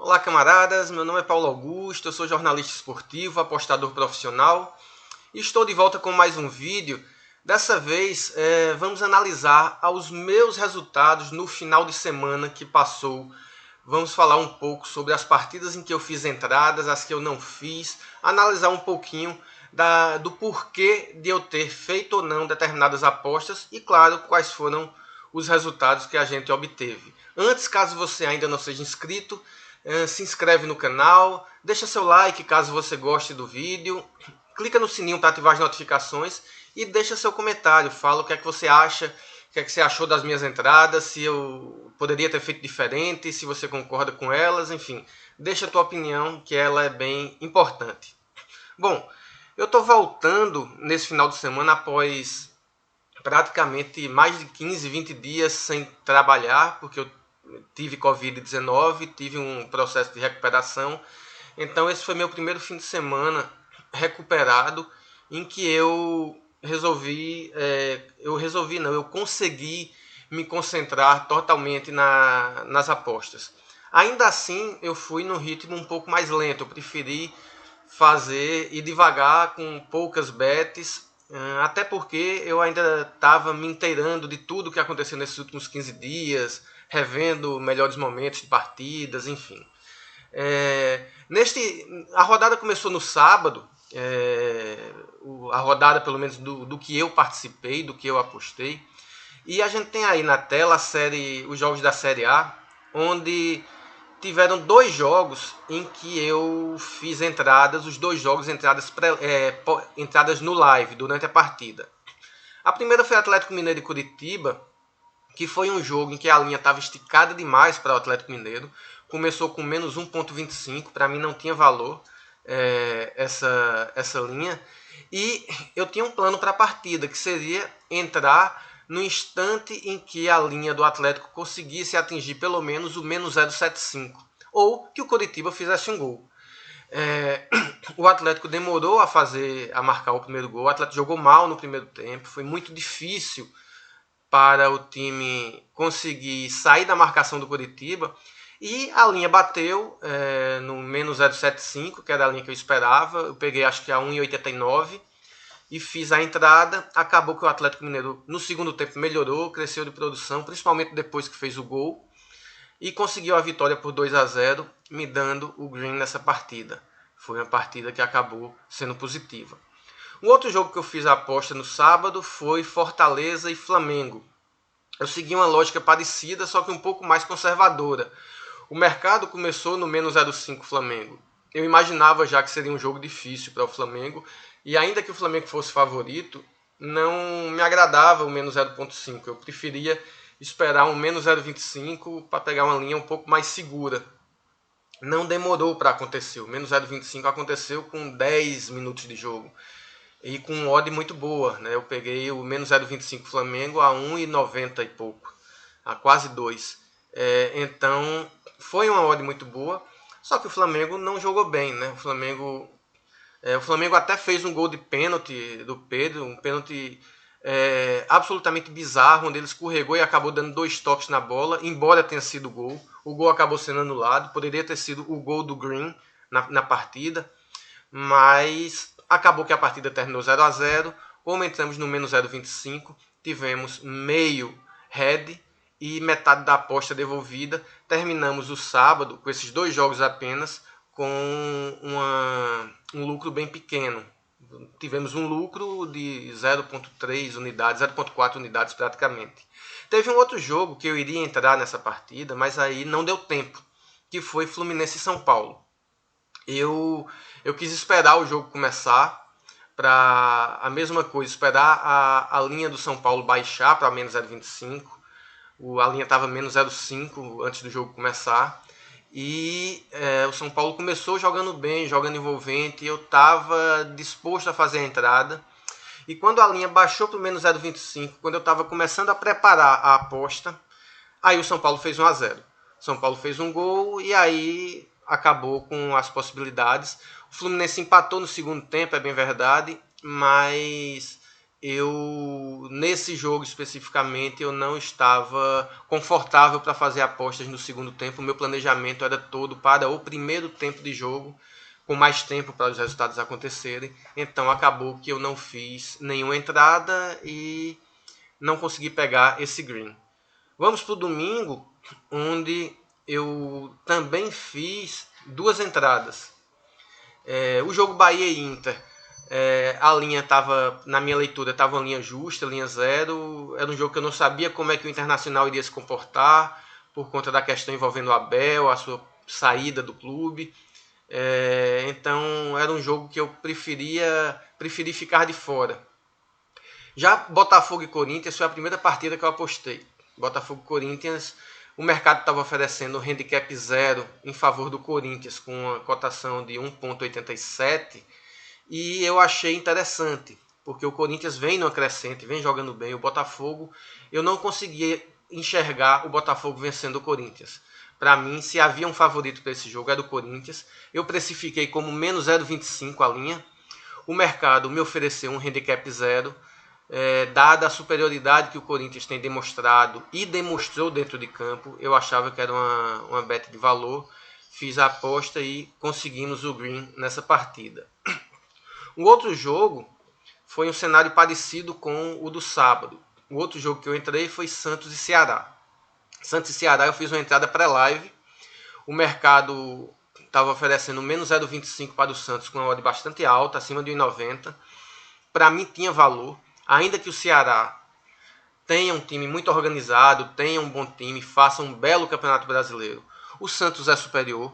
Olá, camaradas, meu nome é Paulo Augusto, eu sou jornalista esportivo, apostador profissional e estou de volta com mais um vídeo. Dessa vez vamos analisar os meus resultados no final de semana que passou. Vamos falar um pouco sobre as partidas em que eu fiz entradas, as que eu não fiz, analisar um pouquinho do porquê de eu ter feito ou não determinadas apostas e, claro, quais foram os resultados que a gente obteve. Antes, caso você ainda não seja inscrito, se inscreve no canal, deixa seu like caso você goste do vídeo, clica no sininho para ativar as notificações e deixa seu comentário, fala o que é que você acha, o que é que você achou das minhas entradas, se eu poderia ter feito diferente, se você concorda com elas, enfim, deixa a tua opinião que ela é bem importante. Bom, eu estou voltando nesse final de semana após praticamente mais de 15, 20 dias sem trabalhar, porque eu tive Covid-19, tive um processo de recuperação. Então esse foi meu primeiro fim de semana recuperado, em que eu consegui me concentrar totalmente nas apostas. Ainda assim, eu fui num ritmo um pouco mais lento, eu preferi fazer e devagar com poucas bets, até porque eu ainda estava me inteirando de tudo que aconteceu nesses últimos 15 dias, revendo melhores momentos de partidas, enfim. A rodada começou no sábado, a rodada pelo menos do que eu participei, do que eu apostei, e a gente tem aí na tela os jogos da Série A, onde tiveram dois jogos em que eu fiz entradas, os dois jogos entradas no live durante a partida. A primeira foi Atlético Mineiro e Curitiba, que foi um jogo em que a linha estava esticada demais para o Atlético Mineiro. Começou com menos 1,25, para mim não tinha valor essa linha. E eu tinha um plano para a partida, que seria entrar no instante em que a linha do Atlético conseguisse atingir pelo menos o menos 0,75, ou que o Coritiba fizesse um gol. O Atlético demorou a marcar o primeiro gol, o Atlético jogou mal no primeiro tempo, foi muito difícil para o time conseguir sair da marcação do Coritiba, e a linha bateu no menos 0,75, que era a linha que eu esperava. Eu peguei acho que a 1,89 e fiz a entrada. Acabou que o Atlético Mineiro no segundo tempo melhorou, cresceu de produção, principalmente depois que fez o gol, e conseguiu a vitória por 2-0, me dando o green nessa partida. Foi uma partida que acabou sendo positiva. Um outro jogo que eu fiz a aposta no sábado foi Fortaleza e Flamengo. Eu segui uma lógica parecida, só que um pouco mais conservadora. O mercado começou no menos 0,5 Flamengo. Eu imaginava já que seria um jogo difícil para o Flamengo, e ainda que o Flamengo fosse favorito, não me agradava o menos 0,5. Eu preferia esperar um menos 0,25 para pegar uma linha um pouco mais segura. Não demorou para acontecer. O menos 0,25 aconteceu com 10 minutos de jogo e com uma odd muito boa, né? Eu peguei o menos 0,25 Flamengo a 1,90 e pouco, a quase 2. Então foi uma odd muito boa, só que o Flamengo não jogou bem, né? O Flamengo até fez um gol de pênalti do Pedro, um pênalti absolutamente bizarro, onde ele escorregou e acabou dando 2 toques na bola, embora tenha sido gol. O gol acabou sendo anulado, poderia ter sido o gol do Green na partida, mas acabou que a partida terminou 0-0. Como entramos no menos 0,25, tivemos meio head e metade da aposta devolvida. Terminamos o sábado com esses dois jogos apenas com um lucro bem pequeno. Tivemos um lucro de 0,3 unidades, 0,4 unidades praticamente. Teve um outro jogo que eu iria entrar nessa partida, mas aí não deu tempo, que foi Fluminense e São Paulo. Eu quis esperar o jogo começar para a mesma coisa, esperar a linha do São Paulo baixar para menos 0,25. A linha estava menos 0,5 antes do jogo começar. E o São Paulo começou jogando bem, jogando envolvente. Eu estava disposto a fazer a entrada. E quando a linha baixou para o menos 0,25, quando eu estava começando a preparar a aposta, aí o São Paulo fez 1-0. São Paulo fez um gol e aí acabou com as possibilidades. O Fluminense empatou no segundo tempo, é bem verdade, mas nesse jogo especificamente, eu não estava confortável para fazer apostas no segundo tempo. O meu planejamento era todo para o primeiro tempo de jogo, com mais tempo para os resultados acontecerem. Então acabou que eu não fiz nenhuma entrada e não consegui pegar esse green. Vamos para o domingo, onde eu também fiz duas entradas. O jogo Bahia e Inter, a linha estava, na minha leitura, estava uma linha justa, linha zero. Era um jogo que eu não sabia como é que o Internacional iria se comportar, por conta da questão envolvendo o Abel, a sua saída do clube. Então era um jogo que eu preferi ficar de fora. Já Botafogo e Corinthians foi a primeira partida que eu apostei. Botafogo e Corinthians, o mercado estava oferecendo um handicap zero em favor do Corinthians, com uma cotação de 1,87, e eu achei interessante, porque o Corinthians vem numa crescente, vem jogando bem. O Botafogo, eu não conseguia enxergar o Botafogo vencendo o Corinthians. Para mim, se havia um favorito para esse jogo, era o Corinthians. Eu precifiquei como menos 0,25 a linha. O mercado me ofereceu um handicap zero. Dada a superioridade que o Corinthians tem demonstrado e demonstrou dentro de campo, eu achava que era uma bet de valor. Fiz a aposta e conseguimos o green nessa partida. O outro jogo foi um cenário parecido com o do sábado. O outro jogo que eu entrei foi Santos e Ceará. Santos e Ceará eu fiz uma entrada pré-live. O mercado estava oferecendo menos 0,25 para o Santos com uma odd bastante alta, acima de 1,90. Para mim tinha valor. Ainda que o Ceará tenha um time muito organizado, tenha um bom time, faça um belo campeonato brasileiro, o Santos é superior.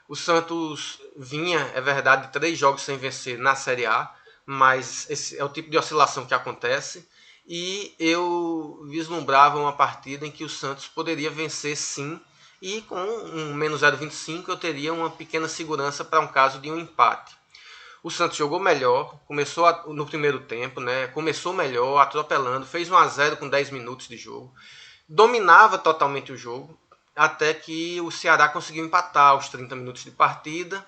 O Santos vinha, é verdade, 3 jogos sem vencer na Série A, mas esse é o tipo de oscilação que acontece. E eu vislumbrava uma partida em que o Santos poderia vencer sim, e com um menos 0,25 eu teria uma pequena segurança para um caso de um empate. O Santos jogou melhor, começou no primeiro tempo, né? Começou melhor, atropelando, fez 1-0 com 10 minutos de jogo. Dominava totalmente o jogo, até que o Ceará conseguiu empatar aos 30 minutos de partida.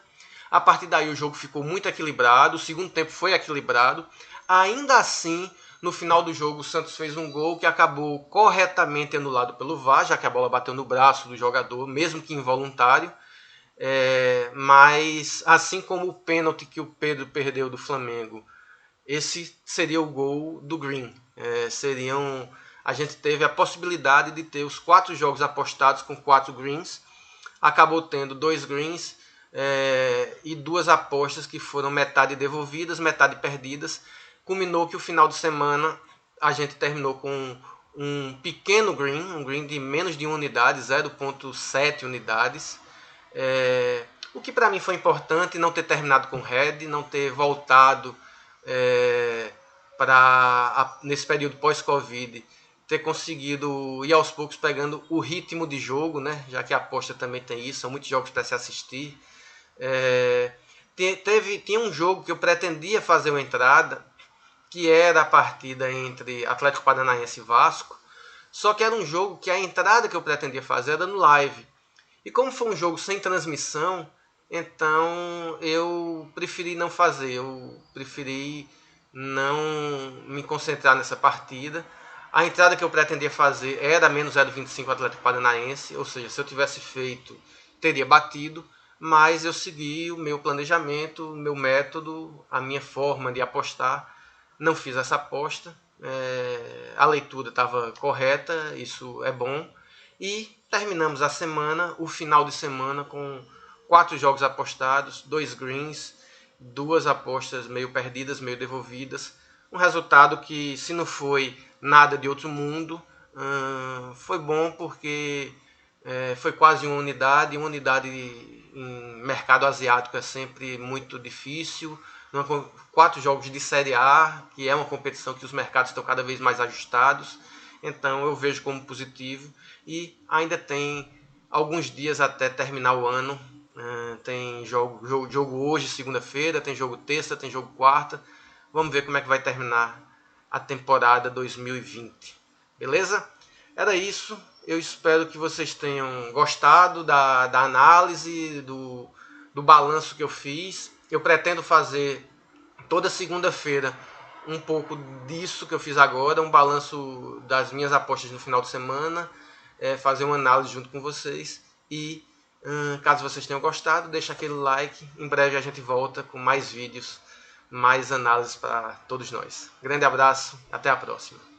A partir daí o jogo ficou muito equilibrado, o segundo tempo foi equilibrado. Ainda assim, no final do jogo, o Santos fez um gol que acabou corretamente anulado pelo VAR, já que a bola bateu no braço do jogador, mesmo que involuntário. Mas assim como o pênalti que o Pedro perdeu do Flamengo, esse seria o gol do green. A gente teve a possibilidade de ter os 4 jogos apostados com 4 greens. Acabou tendo 2 greens e 2 apostas que foram metade devolvidas, metade perdidas. Culminou que o final de semana a gente terminou com um pequeno green, um green de menos de 1 unidade, 0,7 unidades. O que para mim foi importante, não ter terminado com red, não ter voltado nesse período pós-Covid, ter conseguido ir aos poucos pegando o ritmo de jogo, né? Já que a aposta também tem isso, são muitos jogos para se assistir. Tinha um jogo que eu pretendia fazer uma entrada, que era a partida entre Atlético Paranaense e Vasco, só que era um jogo que a entrada que eu pretendia fazer era no live. E como foi um jogo sem transmissão, então eu preferi não fazer, eu preferi não me concentrar nessa partida. A entrada que eu pretendia fazer era menos 0,25 Atlético Paranaense, ou seja, se eu tivesse feito, teria batido, mas eu segui o meu planejamento, o meu método, a minha forma de apostar, não fiz essa aposta. A leitura estava correta, isso é bom, e terminamos a semana, o final de semana, com 4 jogos apostados, 2 greens, 2 apostas meio perdidas, meio devolvidas. Um resultado que, se não foi nada de outro mundo, foi bom porque foi quase uma unidade. Uma unidade em mercado asiático é sempre muito difícil. 4 jogos de Série A, que é uma competição que os mercados estão cada vez mais ajustados. Então eu vejo como positivo. E ainda tem alguns dias até terminar o ano. Tem jogo hoje, segunda-feira, tem jogo terça, tem jogo quarta. Vamos ver como é que vai terminar a temporada 2020. Beleza? Era isso. Eu espero que vocês tenham gostado da análise, do balanço que eu fiz. Eu pretendo fazer toda segunda-feira um pouco disso que eu fiz agora, um balanço das minhas apostas no final de semana, fazer uma análise junto com vocês e caso vocês tenham gostado, deixa aquele like, em breve a gente volta com mais vídeos, mais análises para todos nós. Grande abraço, até a próxima.